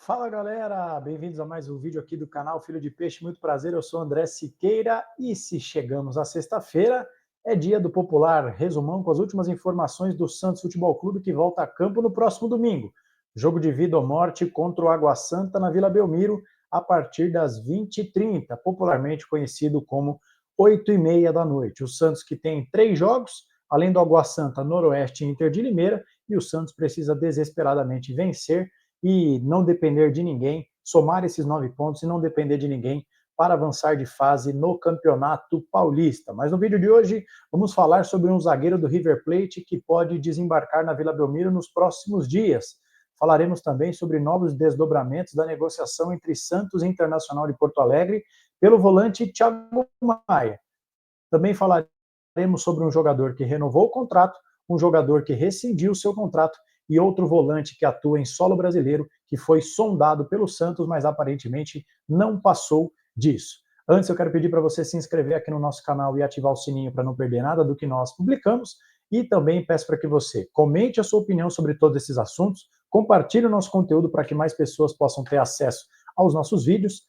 Fala galera, bem-vindos a mais um vídeo aqui do canal Filho de Peixe. Muito prazer, eu sou André Siqueira e se chegamos à sexta-feira, é dia do popular resumão com as últimas informações do Santos Futebol Clube que volta a campo no próximo domingo. Jogo de vida ou morte contra o Água Santa na Vila Belmiro a partir das 20h30, popularmente conhecido como 8h30 da noite. O Santos que tem 3 jogos, além do Água Santa, Noroeste e Inter de Limeira, e o Santos precisa desesperadamente vencer e não depender de ninguém, somar esses 9 pontos e não depender de ninguém para avançar de fase no Campeonato Paulista. Mas no vídeo de hoje vamos falar sobre um zagueiro do River Plate que pode desembarcar na Vila Belmiro nos próximos dias. Falaremos também sobre novos desdobramentos da negociação entre Santos e Internacional de Porto Alegre pelo volante Thiago Maia. Também falaremos sobre um jogador que renovou o contrato, um jogador que rescindiu seu contrato e outro volante que atua em solo brasileiro, que foi sondado pelo Santos, mas aparentemente não passou disso. Antes, eu quero pedir para você se inscrever aqui no nosso canal e ativar o sininho para não perder nada do que nós publicamos. E também peço para que você comente a sua opinião sobre todos esses assuntos, compartilhe o nosso conteúdo para que mais pessoas possam ter acesso aos nossos vídeos.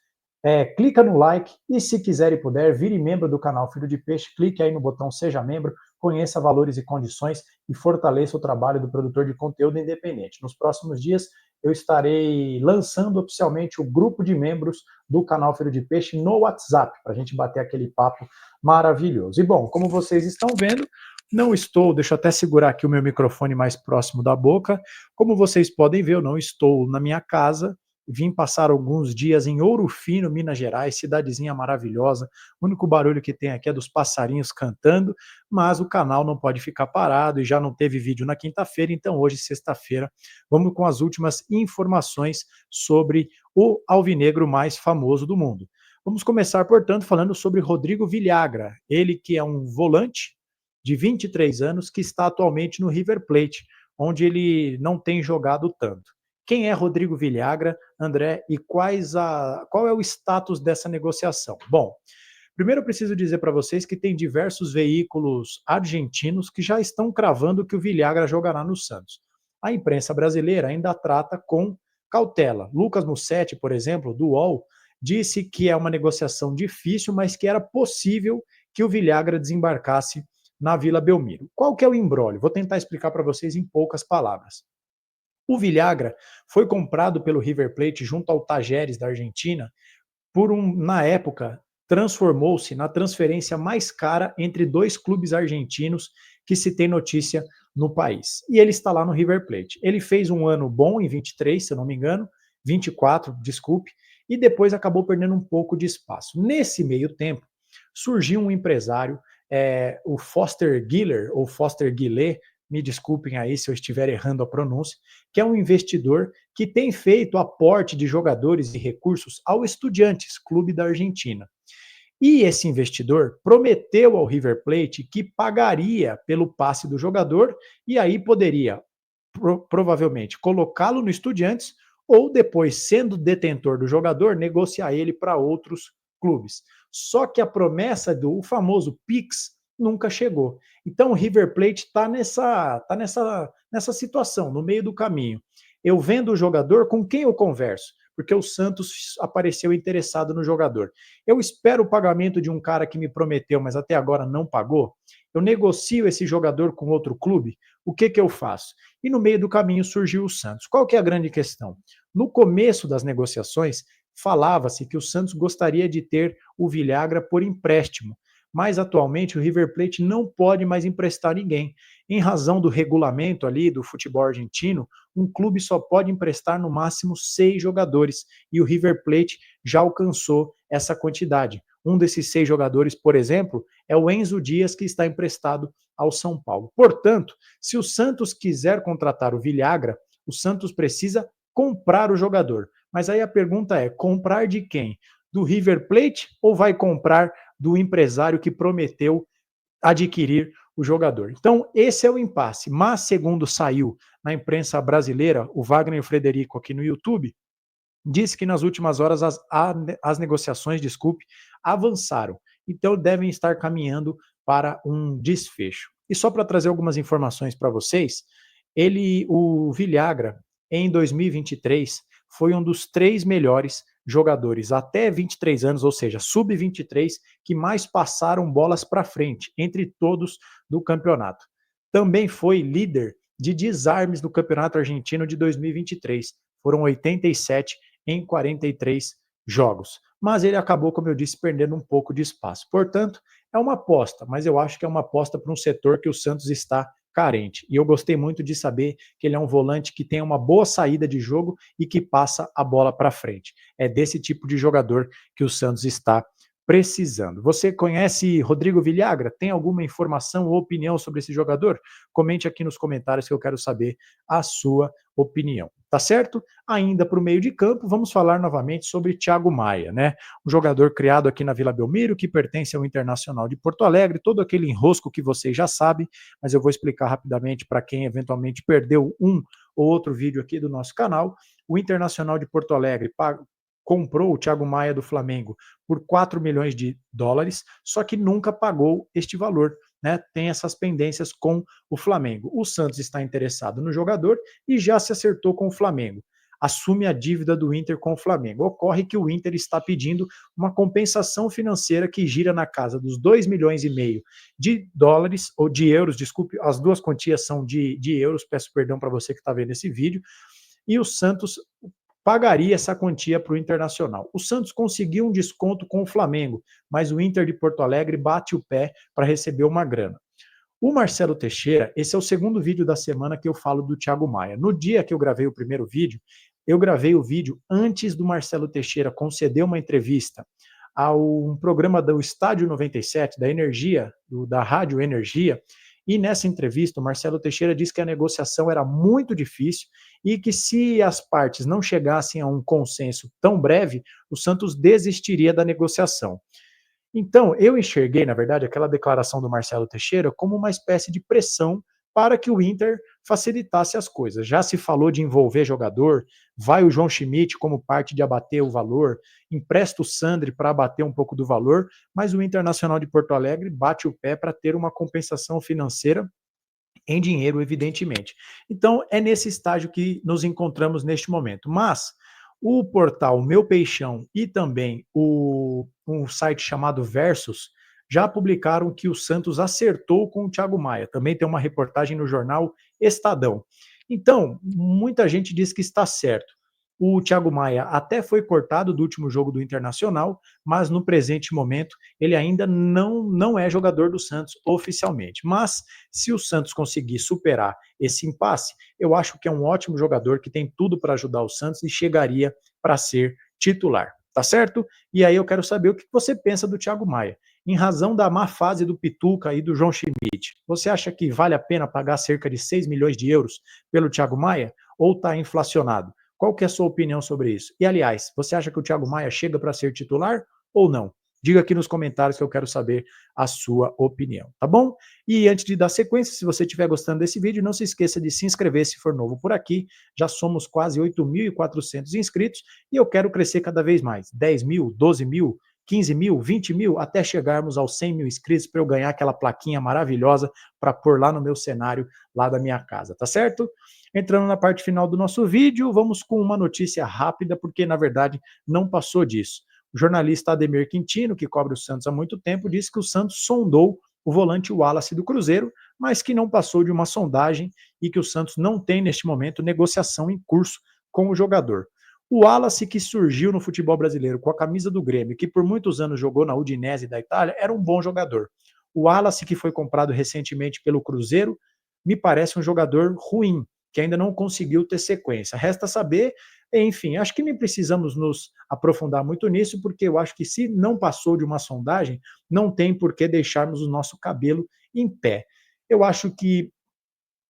Clica no like e, se quiser e puder, vire membro do canal Filho de Peixe, clique aí no botão Seja Membro, conheça valores e condições e fortaleça o trabalho do produtor de conteúdo independente. Nos próximos dias, eu estarei lançando oficialmente o grupo de membros do canal Filho de Peixe no WhatsApp, para a gente bater aquele papo maravilhoso. E bom, como vocês estão vendo, não estou, deixa eu até segurar aqui o meu microfone mais próximo da boca, como vocês podem ver, eu não estou na minha casa. Vim passar alguns dias em Ouro Fino, Minas Gerais, cidadezinha maravilhosa. O único barulho que tem aqui é dos passarinhos cantando, mas o canal não pode ficar parado e já não teve vídeo na quinta-feira, então hoje, sexta-feira, vamos com as últimas informações sobre o alvinegro mais famoso do mundo. Vamos começar, portanto, falando sobre Rodrigo Villagra, ele que é um volante de 23 anos que está atualmente no River Plate, onde ele não tem jogado tanto. Quem é Rodrigo Villagra, André, e qual é o status dessa negociação? Bom, primeiro eu preciso dizer para vocês que tem diversos veículos argentinos que já estão cravando que o Villagra jogará no Santos. A imprensa brasileira ainda trata com cautela. Lucas Mussetti, por exemplo, do UOL, disse que é uma negociação difícil, mas que era possível que o Villagra desembarcasse na Vila Belmiro. Qual que é o imbróglio? Vou tentar explicar para vocês em poucas palavras. O Villagra foi comprado pelo River Plate junto ao Tajeres da Argentina na época, transformou-se na transferência mais cara entre dois clubes argentinos que se tem notícia no país. E ele está lá no River Plate. Ele fez um ano bom em 23, se eu não me engano, 24, desculpe, e depois acabou perdendo um pouco de espaço. Nesse meio tempo, surgiu um empresário, o Foster Giller, ou Foster Guillet, me desculpem aí se eu estiver errando a pronúncia, que é um investidor que tem feito aporte de jogadores e recursos ao Estudiantes, clube da Argentina. E esse investidor prometeu ao River Plate que pagaria pelo passe do jogador e aí poderia provavelmente colocá-lo no Estudiantes ou depois, sendo detentor do jogador, negociar ele para outros clubes. Só que a promessa do famoso Pix nunca chegou. Então o River Plate está nessa situação, no meio do caminho. Eu vendo o jogador, com quem eu converso? Porque o Santos apareceu interessado no jogador. Eu espero o pagamento de um cara que me prometeu, mas até agora não pagou. Eu negocio esse jogador com outro clube. O que eu faço? E no meio do caminho surgiu o Santos. Qual que é a grande questão? No começo das negociações, falava-se que o Santos gostaria de ter o Villagra por empréstimo, mas atualmente o River Plate não pode mais emprestar ninguém. Em razão do regulamento ali do futebol argentino, um clube só pode emprestar no máximo 6 jogadores, e o River Plate já alcançou essa quantidade. Um desses 6 jogadores, por exemplo, é o Enzo Dias, que está emprestado ao São Paulo. Portanto, se o Santos quiser contratar o Villagra, o Santos precisa comprar o jogador. Mas aí a pergunta é: comprar de quem? Do River Plate ou vai comprar do empresário que prometeu adquirir o jogador? Então, esse é o impasse. Mas, segundo saiu na imprensa brasileira, o Wagner Frederico aqui no YouTube disse que nas últimas horas as negociações, desculpe, avançaram. Então, devem estar caminhando para um desfecho. E só para trazer algumas informações para vocês, o Villagra, em 2023 foi um dos 3 melhores jogadores até 23 anos, ou seja, sub-23, que mais passaram bolas para frente, entre todos do campeonato. Também foi líder de desarmes do Campeonato Argentino de 2023. Foram 87 em 43 jogos. Mas ele acabou, como eu disse, perdendo um pouco de espaço. Portanto, é uma aposta, mas eu acho que é uma aposta para um setor que o Santos está carente. E eu gostei muito de saber que ele é um volante que tem uma boa saída de jogo e que passa a bola para frente. É desse tipo de jogador que o Santos está precisando. Você conhece Rodrigo Villagra? Tem alguma informação ou opinião sobre esse jogador? Comente aqui nos comentários que eu quero saber a sua opinião. Tá certo? Ainda para o meio de campo, vamos falar novamente sobre Thiago Maia, né? Um jogador criado aqui na Vila Belmiro, que pertence ao Internacional de Porto Alegre, todo aquele enrosco que vocês já sabem, mas eu vou explicar rapidamente para quem eventualmente perdeu um ou outro vídeo aqui do nosso canal. O Internacional de Porto Alegre comprou o Thiago Maia do Flamengo por 4 milhões de dólares, só que nunca pagou este valor, né? Tem essas pendências com o Flamengo. O Santos está interessado no jogador e já se acertou com o Flamengo. Assume a dívida do Inter com o Flamengo. Ocorre que o Inter está pedindo uma compensação financeira que gira na casa dos 2 milhões e meio de dólares, ou de euros, desculpe, as duas quantias são de euros, peço perdão para você que está vendo esse vídeo, e o Santos pagaria essa quantia para o Internacional. O Santos conseguiu um desconto com o Flamengo, mas o Inter de Porto Alegre bate o pé para receber uma grana. O Marcelo Teixeira, esse é o segundo vídeo da semana que eu falo do Thiago Maia. No dia que eu gravei o primeiro vídeo, eu gravei o vídeo antes do Marcelo Teixeira conceder uma entrevista a um programa do Estádio 97, da Energia, da Rádio Energia, e nessa entrevista o Marcelo Teixeira disse que a negociação era muito difícil e que se as partes não chegassem a um consenso tão breve, o Santos desistiria da negociação. Então, eu enxerguei, na verdade, aquela declaração do Marcelo Teixeira como uma espécie de pressão para que o Inter facilitasse as coisas. Já se falou de envolver jogador, vai o João Schmidt como parte de abater o valor, empresta o Sandri para abater um pouco do valor, mas o Internacional de Porto Alegre bate o pé para ter uma compensação financeira em dinheiro, evidentemente. Então, é nesse estágio que nos encontramos neste momento. Mas o portal Meu Peixão e também um site chamado Versus já publicaram que o Santos acertou com o Thiago Maia. Também tem uma reportagem no jornal Estadão. Então, muita gente diz que está certo. O Thiago Maia até foi cortado do último jogo do Internacional, mas no presente momento ele ainda não é jogador do Santos oficialmente. Mas se o Santos conseguir superar esse impasse, eu acho que é um ótimo jogador que tem tudo para ajudar o Santos e chegaria para ser titular. Tá certo? E aí eu quero saber o que você pensa do Thiago Maia. Em razão da má fase do Pituca e do João Schmidt, você acha que vale a pena pagar cerca de 6 milhões de euros pelo Thiago Maia ou está inflacionado? Qual que é a sua opinião sobre isso? E, aliás, você acha que o Thiago Maia chega para ser titular ou não? Diga aqui nos comentários que eu quero saber a sua opinião, tá bom? E antes de dar sequência, se você estiver gostando desse vídeo, não se esqueça de se inscrever se for novo por aqui. Já somos quase 8.400 inscritos e eu quero crescer cada vez mais. 10 mil, 12 mil, 15 mil, 20 mil, até chegarmos aos 100 mil inscritos para eu ganhar aquela plaquinha maravilhosa para pôr lá no meu cenário, lá da minha casa, tá certo? Entrando na parte final do nosso vídeo, vamos com uma notícia rápida, porque na verdade não passou disso. O jornalista Ademir Quintino, que cobre o Santos há muito tempo, disse que o Santos sondou o volante Wallace do Cruzeiro, mas que não passou de uma sondagem e que o Santos não tem neste momento negociação em curso com o jogador. O Wallace, que surgiu no futebol brasileiro com a camisa do Grêmio, que por muitos anos jogou na Udinese da Itália, era um bom jogador. O Wallace, que foi comprado recentemente pelo Cruzeiro, me parece um jogador ruim, que ainda não conseguiu ter sequência. Resta saber, enfim, acho que nem precisamos nos aprofundar muito nisso, porque eu acho que se não passou de uma sondagem, não tem por que deixarmos o nosso cabelo em pé. Eu acho que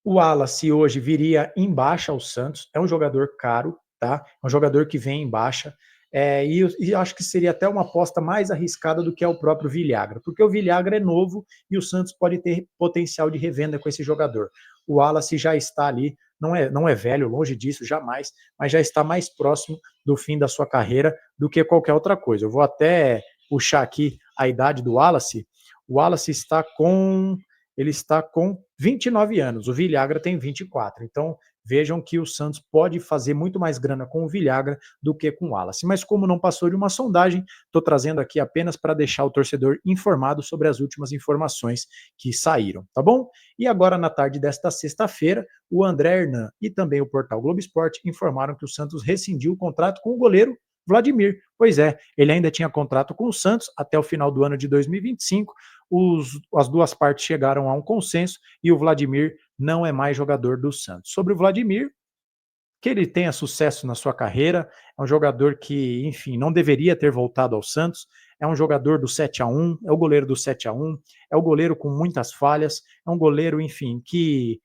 o Wallace hoje viria em baixa ao Santos, é um jogador caro, tá? É um jogador que vem em baixa, e acho que seria até uma aposta mais arriscada do que é o próprio Villagra, porque o Villagra é novo e o Santos pode ter potencial de revenda com esse jogador. O Wallace já está ali, não é velho, longe disso, jamais, mas já está mais próximo do fim da sua carreira do que qualquer outra coisa. Eu vou até puxar aqui a idade do Wallace. O Wallace está com 29 anos, o Villagra tem 24, então vejam que o Santos pode fazer muito mais grana com o Villagra do que com o Wallace. Mas como não passou de uma sondagem, estou trazendo aqui apenas para deixar o torcedor informado sobre as últimas informações que saíram, tá bom? E agora, na tarde desta sexta-feira, o André Hernan e também o portal Globo Esporte informaram que o Santos rescindiu o contrato com o goleiro Vladimir. Pois é, ele ainda tinha contrato com o Santos até o final do ano de 2025. As duas partes chegaram a um consenso e o Vladimir não é mais jogador do Santos. Sobre o Vladimir, que ele tenha sucesso na sua carreira, é um jogador que, enfim, não deveria ter voltado ao Santos, é um jogador do 7-1, é o goleiro do 7-1, é o goleiro com muitas falhas, é um goleiro, enfim, que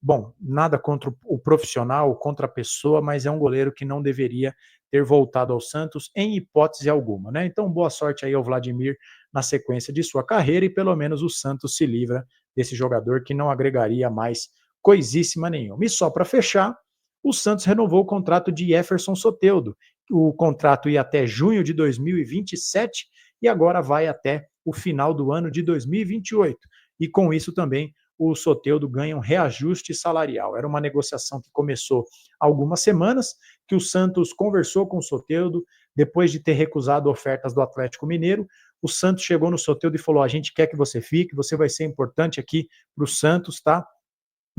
bom, nada contra o profissional, contra a pessoa, mas é um goleiro que não deveria ter voltado ao Santos em hipótese alguma, né? Então, boa sorte aí ao Vladimir na sequência de sua carreira e pelo menos o Santos se livra desse jogador que não agregaria mais coisíssima nenhuma. E só para fechar, o Santos renovou o contrato de Jefferson Soteldo. O contrato ia até junho de 2027 e agora vai até o final do ano de 2028. E com isso também o Soteldo ganha um reajuste salarial. Era uma negociação que começou há algumas semanas, que o Santos conversou com o Soteldo, depois de ter recusado ofertas do Atlético Mineiro, o Santos chegou no Soteldo e falou: a gente quer que você fique, você vai ser importante aqui para o Santos, tá?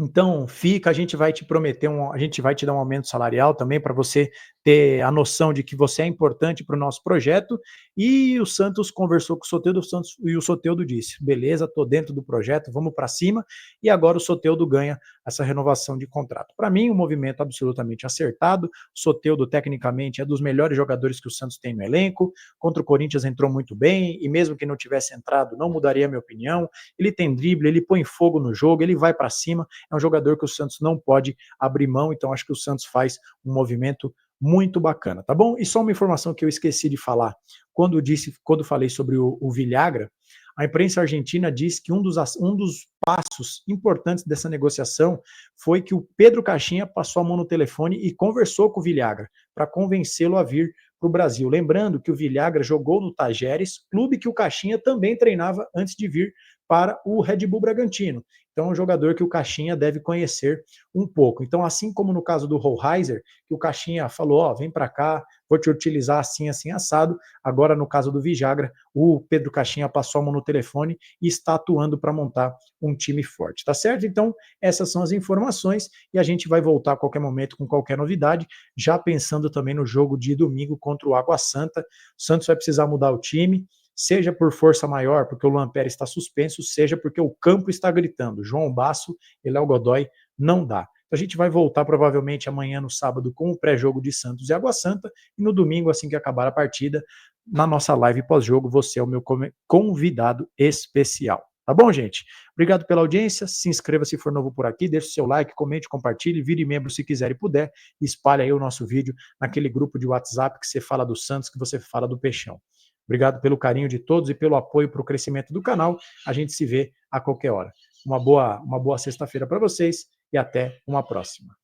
Então, fica, a gente vai te prometer a gente vai te dar um aumento salarial também para você ter a noção de que você é importante para o nosso projeto. E o Santos conversou com o Soteldo, e o Soteldo disse: beleza, estou dentro do projeto, vamos para cima. E agora o Soteldo ganha essa renovação de contrato. Para mim, um movimento absolutamente acertado. O Soteldo, tecnicamente, é dos melhores jogadores que o Santos tem no elenco. Contra o Corinthians entrou muito bem, e mesmo que não tivesse entrado, não mudaria a minha opinião. Ele tem drible, ele põe fogo no jogo, ele vai para cima. É um jogador que o Santos não pode abrir mão, então acho que o Santos faz um movimento muito bacana, tá bom? E só uma informação que eu esqueci de falar, quando falei sobre o Villagra, a imprensa argentina diz que um dos passos importantes dessa negociação foi que o Pedro Caixinha passou a mão no telefone e conversou com o Villagra para convencê-lo a vir para o Brasil. Lembrando que o Villagra jogou no Tajeres, clube que o Caixinha também treinava antes de vir para o Red Bull Bragantino. Então é um jogador que o Caixinha deve conhecer um pouco. Então, assim como no caso do Rollheiser, que o Caixinha falou: ó, vem para cá, vou te utilizar assim, assim, assado. Agora, no caso do Villagra, o Pedro Caixinha passou a mão no telefone e está atuando para montar um time forte, tá certo? Então, essas são as informações e a gente vai voltar a qualquer momento com qualquer novidade, já pensando também no jogo de domingo contra o Água Santa. O Santos vai precisar mudar o time, seja por força maior, porque o Luan Pérez está suspenso, seja porque o campo está gritando: João Basso e Léo Godoy, não dá. Então a gente vai voltar provavelmente amanhã no sábado com o pré-jogo de Santos e Água Santa, e no domingo, assim que acabar a partida, na nossa live pós-jogo, você é o meu convidado especial. Tá bom, gente? Obrigado pela audiência, se inscreva se for novo por aqui, deixe o seu like, comente, compartilhe, vire membro se quiser e puder, e espalhe aí o nosso vídeo naquele grupo de WhatsApp que você fala do Santos, que você fala do Peixão. Obrigado pelo carinho de todos e pelo apoio para o crescimento do canal. A gente se vê a qualquer hora. Uma boa sexta-feira para vocês e até uma próxima.